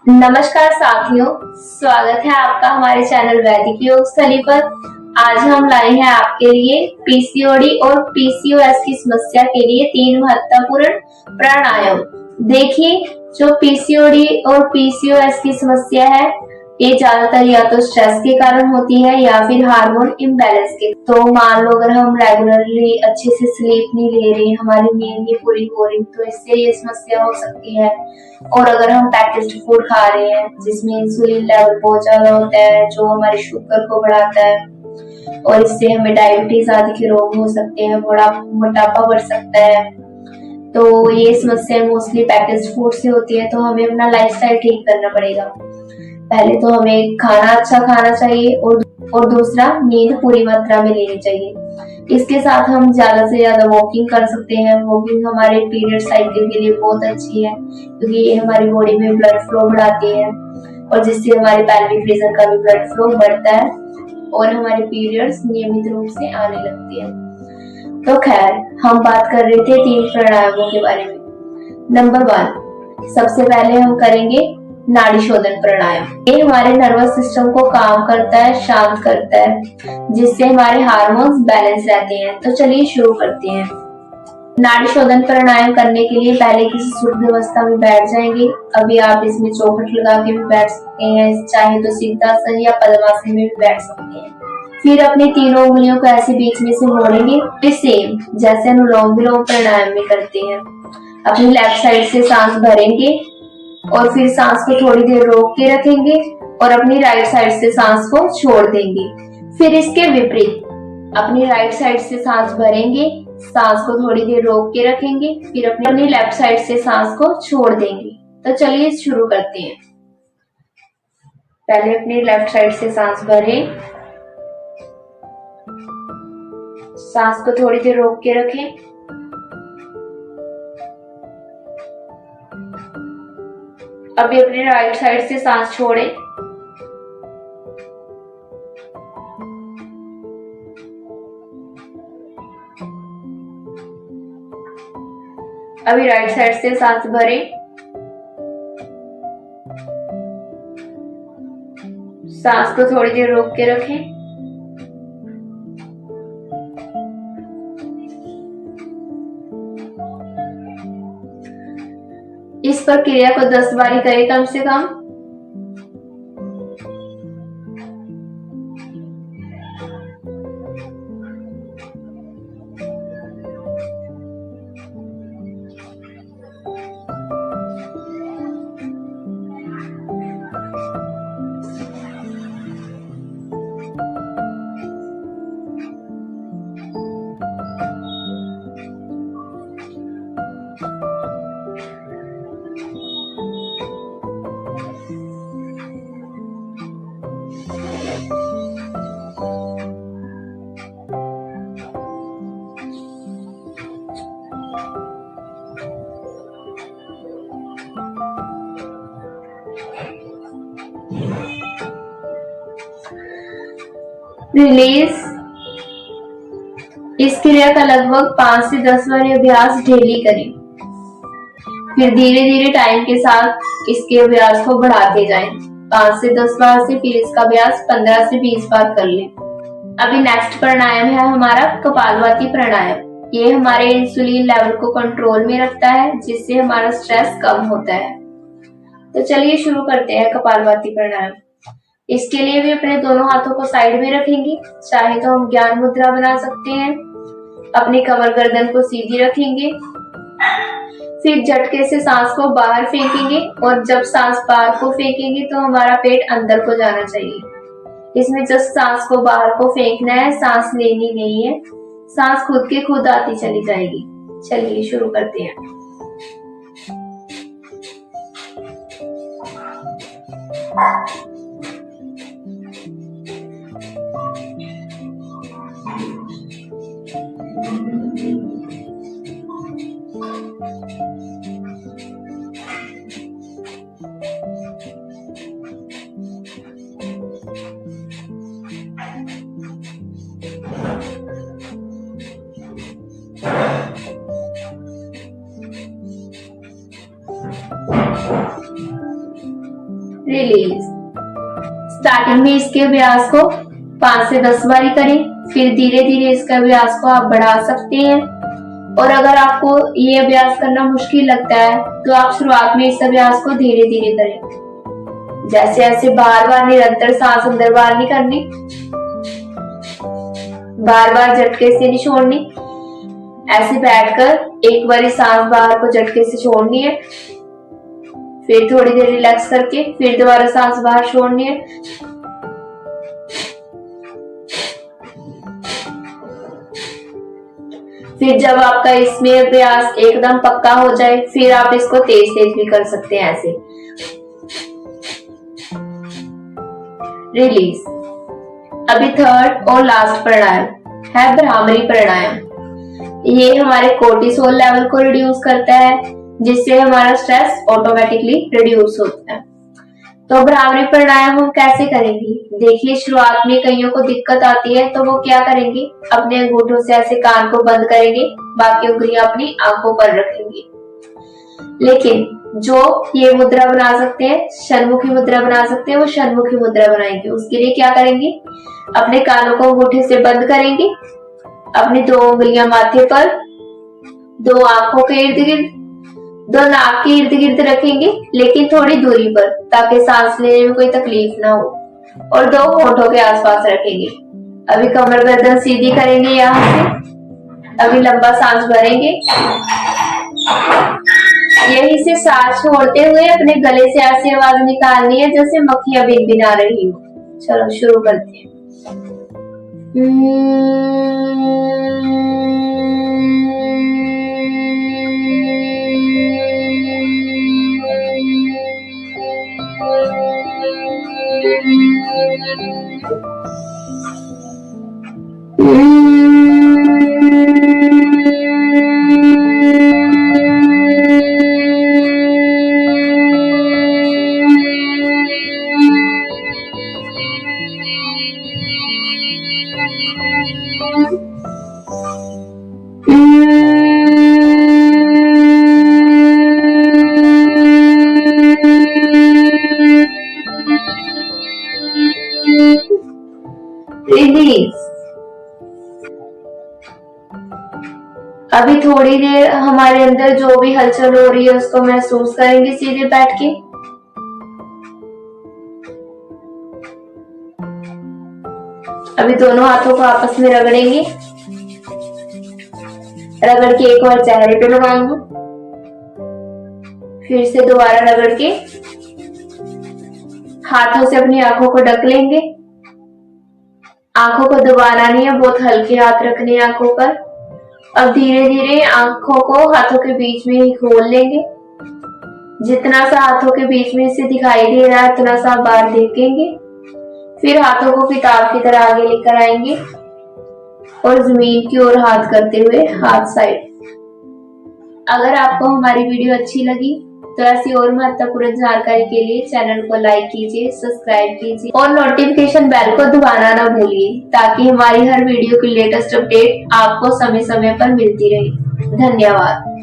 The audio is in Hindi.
नमस्कार साथियों, स्वागत है आपका हमारे चैनल वैदिक योग स्थली पर। आज हम लाए हैं आपके लिए पीसीओडी और पीसीओएस की समस्या के लिए 3 महत्वपूर्ण प्राणायाम। देखिए, जो पीसीओडी और पीसीओएस की समस्या है, ये ज्यादातर या तो स्ट्रेस के कारण होती है या फिर हार्मोन इम्बैलेंस के। तो मान लो अगर हम रेगुलरली अच्छे से स्लीप नहीं ले रहे, हमारी नींद नहीं पूरी हो रही, तो इससे ये समस्या हो सकती है। और अगर हम पैकेज्ड फूड खा रहे हैं जिसमें इंसुलिन लेवल बहुत ज्यादा होता है, जो हमारे शुगर को बढ़ाता है, और इससे हमें डायबिटीज आदि के रोग हो सकते हैं, बड़ा मोटापा बढ़ सकता है। तो ये समस्या मोस्टली पैकेज्ड फूड से होती है। तो हमें अपना लाइफस्टाइल ठीक करना पड़ेगा। पहले तो हमें खाना अच्छा खाना चाहिए और दूसरा नींद पूरी मात्रा में लेनी चाहिए। इसके साथ हम ज्यादा से ज्यादा वॉकिंग कर सकते हैं। वॉकिंग हमारे पीरियड साइकिल के लिए बहुत अच्छी है, क्योंकि ये हमारी बॉडी में ब्लड फ्लो बढ़ाती है और जिससे हमारे पेल्विक रीजन का भी ब्लड फ्लो बढ़ता है और हमारे पीरियड्स नियमित रूप से आने लगते हैं। तो खैर, हम बात कर रहे थे 3 प्राणायामों के बारे में। नंबर 1, सबसे पहले हम करेंगे नाड़ी शोधन प्राणायाम। ये हमारे नर्वस सिस्टम को काम करता है, शांत करता है, जिससे हमारे हार्मोन्स बैलेंस रहते हैं। तो चलिए शुरू करते हैं। नाड़ी शोधन प्राणायाम करने के लिए पहले किसी सुखद अवस्था में बैठ जाएंगे। अभी आप इसमें चौखट लगा के भी बैठ सकते हैं, चाहे तो सिद्धासन या पद्मासन में भी बैठ सकते हैं। फिर अपनी तीनों उंगलियों को ऐसे बीच में से मोड़ेंगे, फिर सेम जैसे अनुलोम विलोम प्राणायाम में करते हैं। अपनी लेफ्ट साइड से सांस भरेंगे और फिर सांस को थोड़ी देर रोक के रखेंगे और अपनी राइट साइड से सांस को छोड़ देंगे। फिर इसके विपरीत अपनी राइट साइड से सांस भरेंगे, सांस को थोड़ी देर रोक के रखेंगे, फिर अपनी लेफ्ट साइड से सांस को छोड़ देंगे। तो चलिए शुरू करते हैं। पहले अपनी लेफ्ट साइड से सांस भरें, सांस को थोड़ी देर रोक के रखें, अभी अपनी राइट साइड से सांस छोड़ें, अभी राइट साइड से सांस भरें, सांस को थोड़ी देर रोक के रखें, इस प्रक्रिया को 10 बार करें कम से कम। रिलीज। इस क्रिया का लगभग 5 से 10 बार अभ्यास डेली करें। फिर धीरे धीरे टाइम के साथ इसके अभ्यास को बढ़ाते जाएं। 5 से 10 बार से फिर इसका अभ्यास 15 से 20 बार कर लें। अभी नेक्स्ट प्राणायाम है हमारा कपालभाति प्राणायाम। ये हमारे इंसुलिन लेवल को कंट्रोल में रखता है, जिससे हमारा स्ट्रेस कम होता है। तो चलिए शुरू करते हैं कपालभाति प्राणायाम। इसके लिए भी अपने दोनों हाथों को साइड में रखेंगे, चाहे तो हम ज्ञान मुद्रा बना सकते हैं। अपनी कमर गर्दन को सीधी रखेंगे, फिर झटके से सांस को बाहर फेंकेंगे और जब सांस बाहर को फेंकेंगे तो हमारा पेट अंदर को जाना चाहिए। इसमें जस्ट सांस को बाहर को फेंकना है, सांस लेनी नहीं है। सांस खुद के खुद आती चली जाएगी। चलिए शुरू करते हैं। रिलीज। स्टार्टिंग में इसके अभ्यास को 5 से 10 बारी करें, फिर धीरे धीरे इसके अभ्यास को आप बढ़ा सकते हैं। और अगर आपको ये अभ्यास करना मुश्किल लगता है तो आप शुरुआत में इस अभ्यास को धीरे धीरे करें। जैसे ऐसे बार बार निरंतर सांस अंदर बाहर नहीं करनी, बार बार झटके से नहीं छोड़नी। ऐसे बैठकर एक बार सांस बाहर को झटके से छोड़नी है, फिर थोड़ी देर रिलैक्स करके फिर दोबारा सांस बाहर छोड़नी है। फिर जब आपका इसमें अभ्यास एकदम पक्का हो जाए फिर आप इसको तेज तेज भी कर सकते हैं ऐसे। रिलीज। अभी थर्ड और लास्ट प्राणायाम है भ्रामरी प्राणायाम। ये हमारे कोर्टिसोल लेवल को रिड्यूस करता है, जिससे हमारा स्ट्रेस ऑटोमेटिकली रिड्यूस होता है। तो भ्रामरी प्राणायाम हम कैसे करेंगे? देखिए, शुरुआत में कईयों को दिक्कत आती है तो वो क्या करेंगे, अपने अंगूठों से ऐसे कान को बंद करेंगे, बाकी उंगलियां अपनी आंखों पर रखेंगे। लेकिन जो ये मुद्रा बना सकते हैं, षण्मुखी मुद्रा बना सकते हैं, वो षण्मुखी मुद्रा बनाएंगे। उसके लिए क्या करेंगे, अपने कानों को अंगूठे से बंद करेंगे, अपनी 2 उंगलियां माथे पर, 2 आंखों के इर्द गिर्द, 2 नाक के इर्द गिर्द रखेंगे, लेकिन थोड़ी दूरी पर, ताकि सांस लेने में कोई तकलीफ ना हो, और 2 होठों के आसपास रखेंगे। अभी कमर गर्दन सीधी करेंगे यहाँ से। अभी लंबा सांस भरेंगे, यहीं से सांस छोड़ते हुए अपने गले से ऐसी आवाज निकालनी है जैसे मक्खियां भिनभिना रही हो। चलो शुरू करते हैं। रिलीज। अभी थोड़ी देर हमारे अंदर जो भी हलचल हो रही है उसको महसूस करेंगे सीधे बैठ के। अभी दोनों हाथों को आपस में रगड़ेंगे, रगड़ के एक बार चेहरे पे लगाएंगे, फिर से दोबारा रगड़ के हाथों से अपनी आंखों को ढक लेंगे। आंखों को दबाना नहीं है, बहुत हल्के हाथ रखने हैं आंखों पर। अब धीरे धीरे आंखों को हाथों के बीच में ही खोल लेंगे। जितना सा हाथों के बीच में से दिखाई दे रहा है उतना सा बाहर देखेंगे। फिर हाथों को किताब की तरह आगे लेकर आएंगे और जमीन की ओर हाथ करते हुए हाथ साइड। अगर आपको हमारी वीडियो अच्छी लगी तो ऐसी और महत्वपूर्ण जानकारी के लिए चैनल को लाइक कीजिए, सब्सक्राइब कीजिए और नोटिफिकेशन बेल को दबाना ना भूलिए, ताकि हमारी हर वीडियो की लेटेस्ट अपडेट आपको समय समय पर मिलती रहे। धन्यवाद।